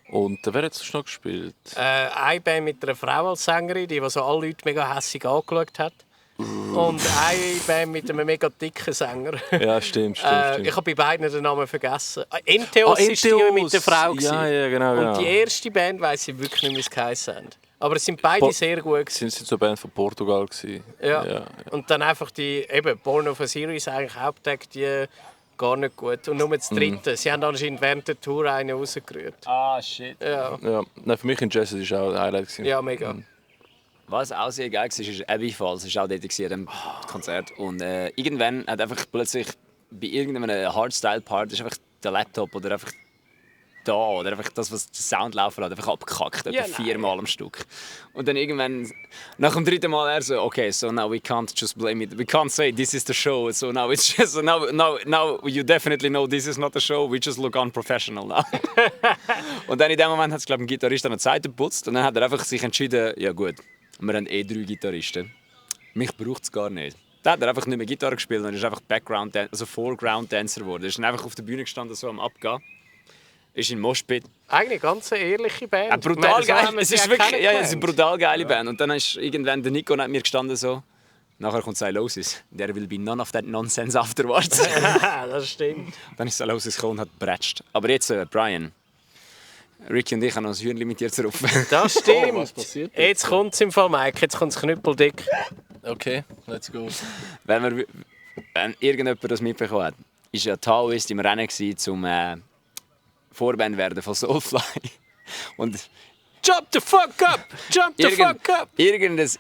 Und wer hat sonst noch gespielt? Eine Band mit einer Frau als Sängerin, die so alle Leute mega hässig angeschaut hat. Und eine Band mit einem mega dicken Sänger. Ja, stimmt. Ich habe bei beiden den Namen vergessen. Enteos ist die mit der Frau. Ja, ja, genau. Und die erste Band weiss ich wirklich nicht, wie es geheißen haben. Aber es sind beide sehr gut gewesen. Sind sie so eine Band von Portugal gewesen? Ja. Und dann einfach die, eben, Born of a Series, eigentlich Hauptakt, die gar nicht gut. Und nur das dritte. Sie haben anscheinend während der Tour einen rausgerührt. Ah, shit. Ja, Ja. Nein, für mich in Jazz war auch ein Highlight gewesen. ja mega. Was auch sehr geil war, ist Abbey Falls. Das war auch dort an diesem Konzert. Und irgendwann hat einfach plötzlich bei irgendeinem Hardstyle-Part ist einfach der Laptop oder einfach da oder einfach das, was der Sound laufen lässt, einfach abgekackt. Ja, Etwa 4 Mal am Stück. Und dann irgendwann, nach dem 3. Mal, er so, okay, so now we can't just blame it. We can't say this is the show. So now it's just, so now you definitely know this is not the show. We just look unprofessional now. Und dann in dem Moment hat es, glaube ich, ein Gitarrist an der Seite geputzt und dann hat er einfach sich entschieden, ja gut, wir haben 3 Gitarristen. Mich braucht es gar nicht. Dann hat er einfach nicht mehr Gitarre gespielt und ist einfach Foreground-Dancer geworden. Er ist dann einfach auf der Bühne gestanden, so am Abgehen. Ist in Moshpit. Eigentlich eine ganz ehrliche Band. Ja, brutal Ich meine, so geil. haben wir Es sie ist ja wirklich, ja, es ist eine kennengelernt. brutal geile Band. Und dann ist irgendwann der Nico neben mir gestanden so. Nachher kommt Silosis. There will be none of that nonsense afterwards. Das stimmt. Dann ist Silosis gekommen und hat bretscht. Aber jetzt, Brian. Ricky und ich haben noch ein Hühnchen mit dir zu rufen. Das stimmt. was passiert Jetzt kommt es im Fall, Mike. Jetzt kommt es knüppeldick. Okay, let's go. Wenn irgendjemand das mitbekommen hat, war ja Taoist im Rennen gewesen, zum Vorband werden von Soulfly. Und Jump the fuck up! Jump the fuck up! irgendes,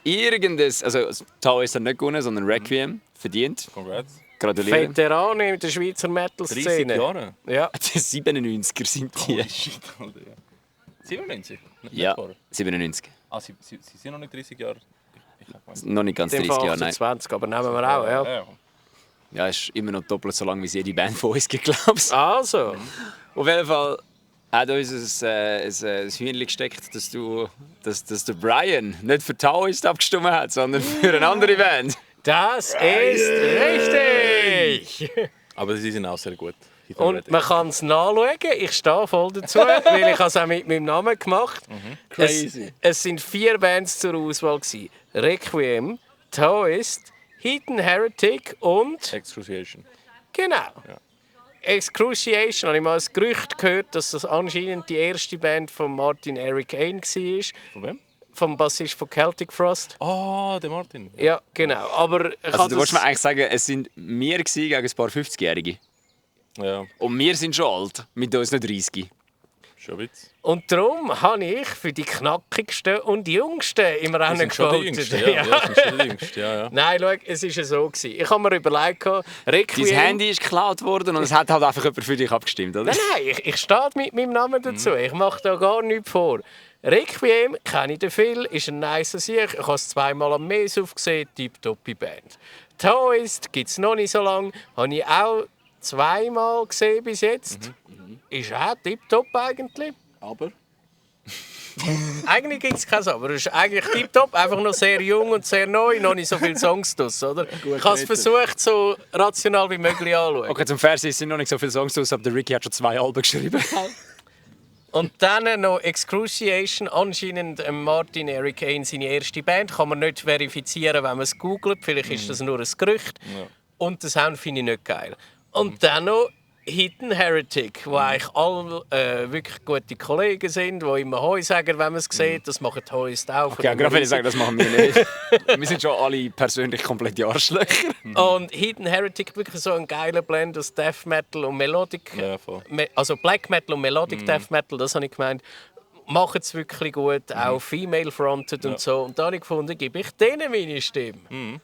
also Taoist hat nicht gewonnen, sondern Requiem verdient. Congrats. Gratuliere. Veteranen in der Schweizer 30 Metal-Szene. Jahre? Ja. Die 97er sind die. Shit, Alter. 97? Ja, 97. Ah, sie sind noch nicht 30 Jahre. Ich hab gemeint. Noch nicht ganz In dem 30 Fall Jahre, nein. 28, aber nehmen wir auch, ja. Ja. Ja, ist immer noch doppelt so lang, wie es jede Band von uns gibt, glaube ich. Also, Auf jeden Fall hat uns ein Hühnchen gesteckt, dass der Brian nicht für Taoist abgestimmt hat, sondern für eine andere Band. das ist richtig! Aber sie sind auch sehr gut. Und man kann es nachschauen. Ich stehe voll dazu, weil ich es auch mit meinem Namen gemacht habe. Crazy. Es sind 4 Bands zur Auswahl gewesen. Requiem, Taoist, Heathen Heretic und... Excruciation. Genau. Excruciation. Habe ich mal ein Gerücht gehört, dass das anscheinend die erste Band von Martin Eric Ain war. Von wem? Vom Bassist von Celtic Frost. Ah, der Martin. Ja, genau. Aber ich Also habe du wolltest mir eigentlich sagen, es sind wir gegen ein paar 50-Jährige. Ja, Und wir sind schon alt, mit uns nicht 30. schon ein bisschen. Und darum habe ich für die knackigsten und jüngsten im Wir Rennen sind schon die gewotet. Jüngsten, ja. Ja, sind schon die Jüngsten, ja. Nein, schau, es war ja so. Ich habe mir überlegt, Requiem... Dein Handy ist geklaut worden und es hat halt einfach jemand für dich abgestimmt, oder? Nein, ich stehe mit meinem Namen dazu. Ich mache da gar nichts vor. Requiem, kenne ich den viel, ist ein nice Sieg. Ich habe es 2-mal am Mes aufgesehen, tipptoppi Band. Taoist gibt es noch nicht so lange, habe ich auch 2-mal gesehen bis jetzt. Ist auch tipptopp eigentlich. Aber Eigentlich gibt es keins, aber es ist eigentlich tiptop, einfach noch sehr jung und sehr neu, noch nicht so viele Songs draus, oder? Ich habe es versucht, so rational wie möglich anzuschauen. Okay, zum Fernsehen sind noch nicht so viele Songs draus, aber der Ricky hat schon 2 Alben geschrieben. Und dann noch Excruciation, anscheinend Martin Eric Ain, seine erste Band, kann man nicht verifizieren, wenn man es googelt, vielleicht ist das nur ein Gerücht. Ja. Und den Sound finde ich nicht geil. Und dann noch Hidden Heretic, wo eigentlich alle wirklich gute Kollegen sind, die immer Hoi sagen, wenn man es sieht. Das machen die Hois auch. Okay, gerade will ich sagen, das machen wir nicht. Wir sind schon alle persönlich komplett Arschlöcher. Und Hidden Heretic wirklich so ein geiler Blend aus Death Metal und Melodic. Ja, also Black Metal und Melodic Death Metal, das habe ich gemeint. Machen es wirklich gut, auch female-fronted und so. Und da habe ich gefunden, gebe ich denen meine Stimme.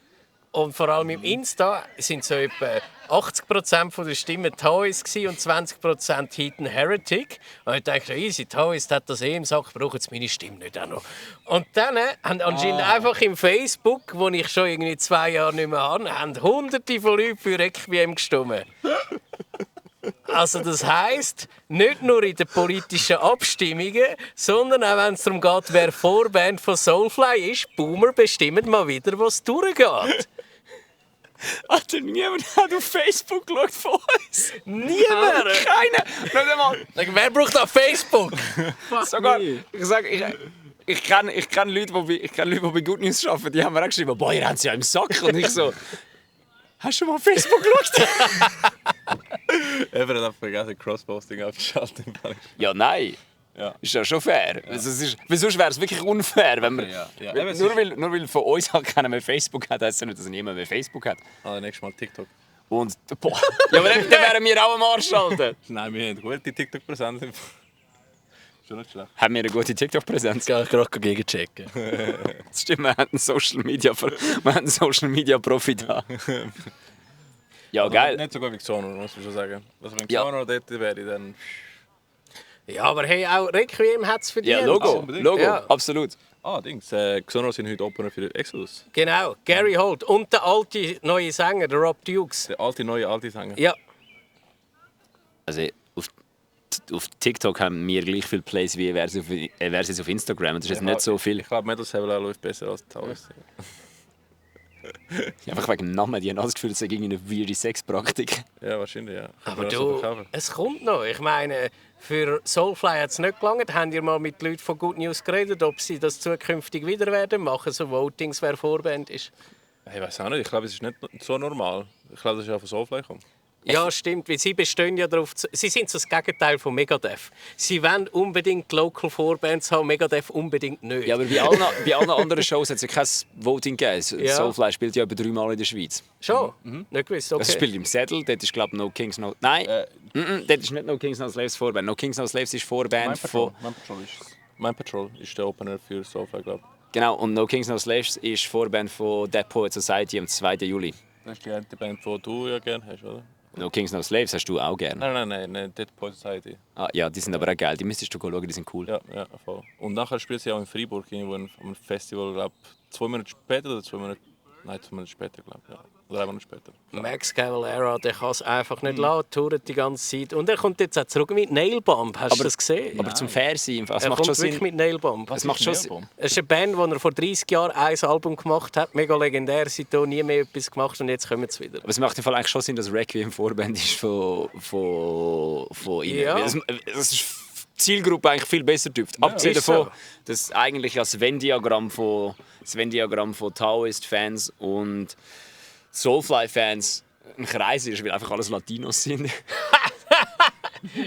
Und vor allem im Insta sind so etwa 80% der Stimmen Toys und 20% Hidden Heretic. Und ich dachte, easy, Toys hat das im Sack, brauchen jetzt meine Stimme nicht auch noch. Und dann haben anscheinend einfach im Facebook, wo ich schon irgendwie 2 Jahre nicht mehr habe, haben Hunderte von Leuten für Requiem gestimmt. Also das heisst, nicht nur in den politischen Abstimmungen, sondern auch wenn es darum geht, wer Vorband von Soulfly ist, Boomer bestimmt mal wieder, was durchgeht. Alter, niemand hat auf Facebook geschaut von uns. Niemand? Keiner. Nicht einmal. Wer braucht auf Facebook? Sogar, ich sage, ich kenne Leute, die bei Good News arbeiten, die haben mir auch geschrieben, boah, ihr habt sie ja im Sack. Und ich so, hast du schon mal auf Facebook geschaut? Er hat einfach vergessen, Crossposting abzuschalten. Ja, nein. Ja. Ist ja schon fair. Ja. Also, weil sonst wäre es wirklich unfair, wenn wir, nur weil von uns halt keiner mehr Facebook hat, heisst ja nicht, dass niemand mehr Facebook hat. Nächstes Mal TikTok. Und, boah. Ja, aber dann wären wir auch am Arsch, Alter. Nein, wir haben eine gute TikTok-Präsenz. Schon nicht schlecht. Haben wir eine gute TikTok-Präsenz? Kann ich gerade gegenchecken. Das stimmt, wir haben einen Social-Media-Profi da. Ja, geil. Nicht so gut wie Xono, muss man schon sagen. Also wenn Xono dort wäre, dann... Ja, aber hey, auch Requiem hat es verdient. Ja, Logo, ja. Absolut. Dings. Xono sind heute Opener für Exodus. Genau, Gary Holt und der alte neue Sänger, der Rob Dukes. Der alte Sänger. Ja. Also auf TikTok haben wir gleich viele Plays wie versus auf Instagram. Das ist jetzt nicht so viel. Ich glaube, Metal Saber läuft besser als Taoist. Einfach wegen dem Namen, die haben das Gefühl, es sei eine weirde Sexpraktik. Ja, wahrscheinlich, ja. Aber du, es kommt noch. Ich meine, für Soulfly hat es nicht gelangt. Habt ihr mal mit Leuten von Good News geredet, ob sie das zukünftig wieder werden machen, so Votings, wer Vorband ist? Ich weiß auch nicht. Ich glaube, es ist nicht so normal. Ich glaube, das ist ja von Soulfly gekommen. Ja, stimmt, weil sie bestehen ja darauf. Sie sind so das Gegenteil von Megadeth. Sie wollen unbedingt Local Vorbands haben, Megadeth unbedingt nicht. Ja, aber bei allen anderen Shows hat es ja kein Voting gegeben. Ja. Soulfly spielt ja über 3 Mal in der Schweiz. Schon? Nicht gewusst, okay. Das spielt im Saddle, dort ist glaube ich No Kings No... Nein, dort ist nicht No Kings No Slaves Vorband. No Kings No Slaves ist Vorband von... Mind Patrol ist der Opener für Soulfly, glaube ich. Genau, und No Kings No Slaves ist Vorband von Dead Poet Society am 2. Juli. Das ist die Band, die du ja gerne hast, oder? No Kings No Slaves hast du auch gerne? Nein, Dead Poet Society. Ah, ja, die sind aber auch geil. Die müsstest du schauen, die sind cool. Ja, voll. Und nachher spielt sie auch in Freiburg irgendwo am Festival, glaube ich, 2 Monate später oder 2 Monate... Nein, 2 Monate später, glaube ich. Ja. Oder 1 Monat später. Max Cavalera, der kann es einfach nicht lassen, tourt die ganze Zeit. Und er kommt jetzt auch zurück mit Nailbomb. Hast du das gesehen? Aber zum Fair-Sein, was er macht kommt schon wirklich Sinn? mit Nailbomb. Es macht schon Sinn. Es ist eine Band, die er vor 30 Jahren ein Album gemacht hat. Mega legendär, seitdem nie mehr etwas gemacht und jetzt kommen sie wieder. Aber es macht im Fall eigentlich schon Sinn, dass Requiem Vorband ist von ihnen. Ja. Das ist die Zielgruppe eigentlich viel besser trifft. Ja, abgesehen davon, dass eigentlich das Venn-Diagramm von Taoist-Fans und Soulfly-Fans ein Kreis ist, weil einfach alles Latinos sind.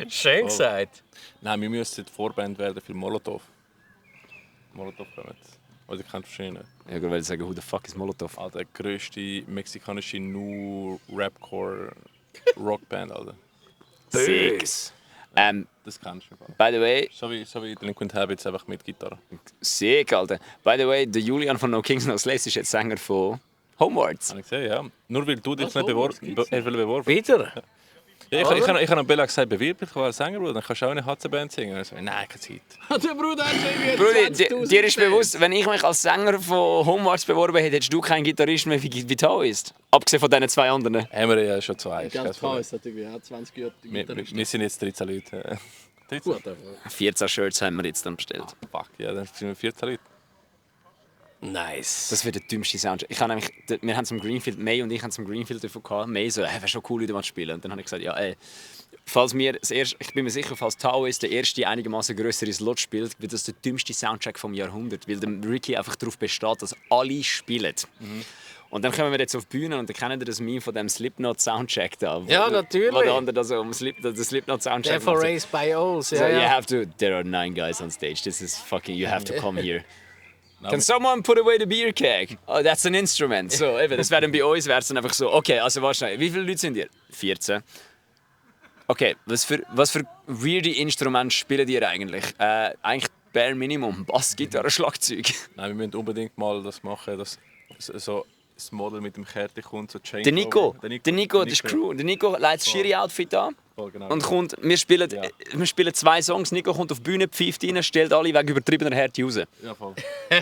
Schön gesagt. Nein, wir müssen die Vorband werden für Molotov. Molotov kommt. Also ich kennt wahrscheinlich nicht. Ja, ich wollte sagen, who the fuck ist Molotov? Der grösste mexikanische Rapcore-Rockband, Alter. Six. Das kennst du. By the way... So wie Delinquent Habits, einfach mit Gitarre. Sick, Alter. By the way, der Julian von No Kings No Slaves ist jetzt Sänger von Homewards. Habe ich gesehen, ja. Nur weil du dich nicht beworben Wieder? Ja, ich habe Bella gesagt, bewirb dich als Sänger, Bruder. Dann kannst du auch eine HC-Band singen. So, nein, keine Zeit. Der Bruder hat Bruder, dir ist bewusst, wenn ich mich als Sänger von Homewards beworben hätte, hättest du keinen Gitarrist mehr wie Taoist. Abgesehen von diesen 2 anderen. Haben wir ja schon 2. Ganz Taoist hat irgendwie auch 20 Jahre. Wir sind jetzt 13 Leute. 13? 14 Shirts haben wir jetzt dann bestellt. Fuck, ja, dann sind wir 14 Leute. Nice. Das wird der dümmste Soundcheck. Wir haben zum Greenfield, May und ich haben zum Greenfield davon gehabt. May so, wäre schon cool, wieder mal zu spielen. Und dann habe ich gesagt, ja, ich bin mir sicher, falls Taoist der erste einigermaßen größere Slot spielt, wird das der dümmste Soundcheck vom Jahrhundert. Weil der Ricky einfach darauf besteht, dass alle spielen. Und dann kommen wir jetzt auf die Bühne und dann kennen ihr das Meme von dem Slipknot-Soundcheck da. Ja, natürlich. Wo der andere so den Slipknot-Soundcheck Der von Raised by O's. So, Ja. there are 9 guys on stage. This is fucking, you have to come here. Can someone put away the beer keg? Oh, that's an instrument. So, eben, das wäre dann bei uns wär's dann einfach so, okay, also wahrscheinlich, wie viele Leute sind ihr? 14. Okay, was für weirde Instrumente spielen ihr eigentlich? Eigentlich bare Minimum, Bass, Gitarre, Schlagzeug. Nein, wir müssen unbedingt mal das machen, dass so das Model mit dem Kärtchen kommt, so Der Nico, das ist Crew. Der Nico legt das Schiri-Outfit an. Voll, genau. Und wir spielen 2 Songs. Nico kommt auf die Bühne, pfeift rein, stellt alle wegen übertriebener Härte raus. Ja, voll.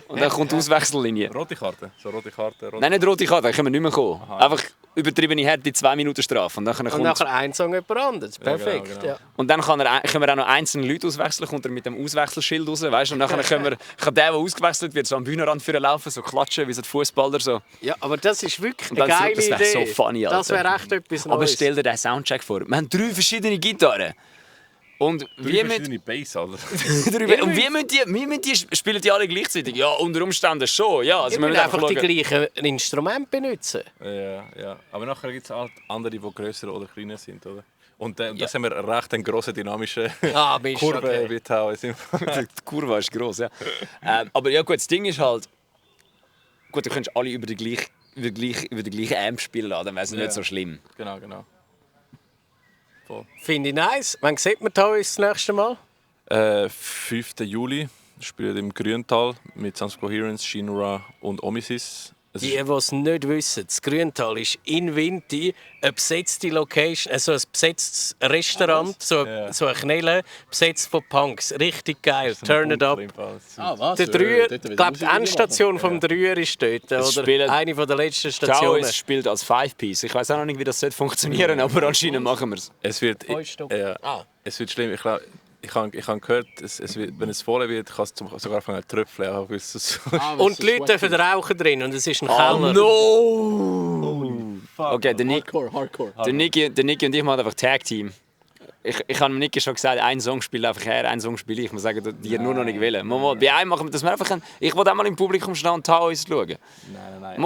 Und dann kommt die Auswechsellinie. Rote Karte, so rote Karte. Nein, nicht rote Karte, dann können wir nicht mehr kommen. Einfach übertriebene Härte, 2 Minuten Strafe. Und nachher ein Song jemand anderes. Perfekt. genau. Ja. Und dann können wir auch noch einzelne Leute auswechseln, kommt er mit dem Auswechselschild raus, weißt du? Und dann kann der ausgewechselt wird, so am Bühnenrand laufen, so klatschen wie so die Fußballer so. Ja, aber das ist wirklich Und eine dann geile das Idee. so funny, Alter. Das wäre echt etwas Neues. Aber stell dir den Soundcheck vor. Wir haben 3 verschiedene Gitarren. Und wie mit Bass, Alter. und wie müssen die spielen die alle gleichzeitig? Ja, unter Umständen schon. Ja, also wir müssen einfach die gleichen Instrumente benutzen. Ja. Aber nachher gibt es halt andere, die grösser oder kleiner sind, oder? Und das haben wir recht eine grosse dynamische Kurve okay. wie Tau. Die Kurve ist gross, ja. Aber ja gut, das Ding ist halt, gut, du könntest alle über die gleiche Amp spielen lassen, dann wäre es nicht so schlimm. Genau. Finde ich nice. Wann sieht man da uns das nächste Mal? 5. Juli spielen im Grüntal mit Sans Coherence, Shinra und Omisis. Die es nicht wissen, das Grüntal ist in Winti eine besetzte Location, also ein besetztes Restaurant, so eine Knelle, besetzt von Punks. Richtig geil, turn it up. Was? Der Dreier, ich glaube, die Endstation vom Dreier ist dort, oder eine der letzten Stationen. Taoist spielt als 5-Piece. Ich weiß auch noch nicht, wie das funktionieren sollte, aber anscheinend machen wir es. Es wird schlimm. Ich habe gehört, wenn es voll wird, kann es sogar von einem Tröpfchen an. Und die Leute dürfen rauchen drin und es ist ein Keller. No! Okay, der Nicky und ich machen einfach Tag-Team. Ich habe dem Nicky schon gesagt, einen Song spielt einfach her, einen Song spiele ich. Ich muss sagen, die nur noch nicht wollen. Bei einem machen wir das einfach. Ich will auch mal im Publikum stehen und Taoist schauen. Nein.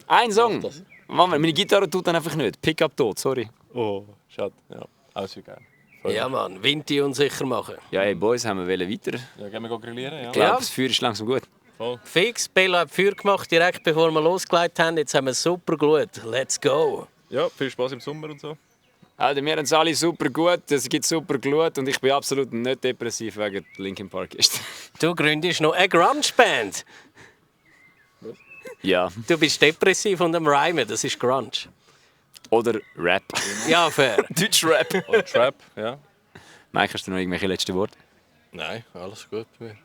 Ein Song. Meine Gitarre tut dann einfach nicht. Pickup tot, sorry. Oh, schade. Ja, alles wie geil. Ja, Mann, Winti unsicher machen. Ja, hey Boys, haben wir weiter. Ja, gehen wir grillieren, ja. Ich glaube, das Feuer ist langsam gut. Voll. Fix, Bello hat Feuer gemacht, direkt bevor wir losgelegt haben. Jetzt haben wir super gut. Let's go. Ja, viel Spaß im Sommer und so. Also, wir haben es alle super gut, es gibt super Glut und ich bin absolut nicht depressiv wegen Linkin Park. Du gründest noch eine Grunge-Band. Ja. Du bist depressiv und am Rhymen, das ist Grunge. Oder Rap. Ja, fair. Deutsch-Rap. Oder Trap, ja. Mike, hast du noch irgendwelche letzten Worte? Nein, alles gut bei mir.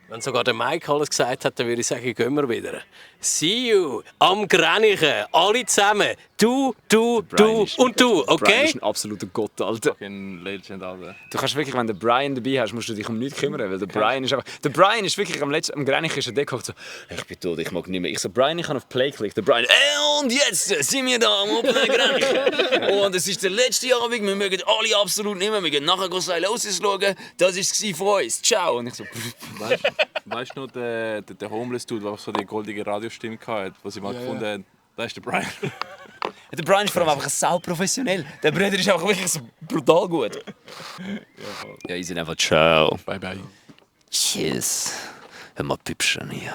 Wenn sogar der Mike alles gesagt hat, dann würde ich sagen, gehen wir wieder. See you am Grenichen, alle zusammen. Du und du, Brian okay? ist ein absoluter Gott, Alter. Fucking Legend, Alter. Du kannst wirklich, wenn du Brian dabei hast, musst du dich um nichts kümmern, weil der Brian ist wirklich am Grenichen ist er gekocht so, ich bin tot, ich mag nicht mehr. Ich so, Brian, ich habe auf Play geklickt. Der Brian, und jetzt sind wir da am Open Grenichen. Und es ist der letzte Abend, wir mögen alle absolut nicht mehr, wir gehen nachher Siloses schauen, das war es von uns, ciao. Und ich so, Weißt du noch, der Homeless-Dude, der so die goldige Radiostimme hatte, die sie mal gefunden haben? Das ist der Brian. der Brian ist vor allem einfach sau professionell. Der Bruder ist einfach wirklich so brutal gut. Ja, ich sind einfach ciao. Bye bye. Tschüss. Hör mal Püppchen hier.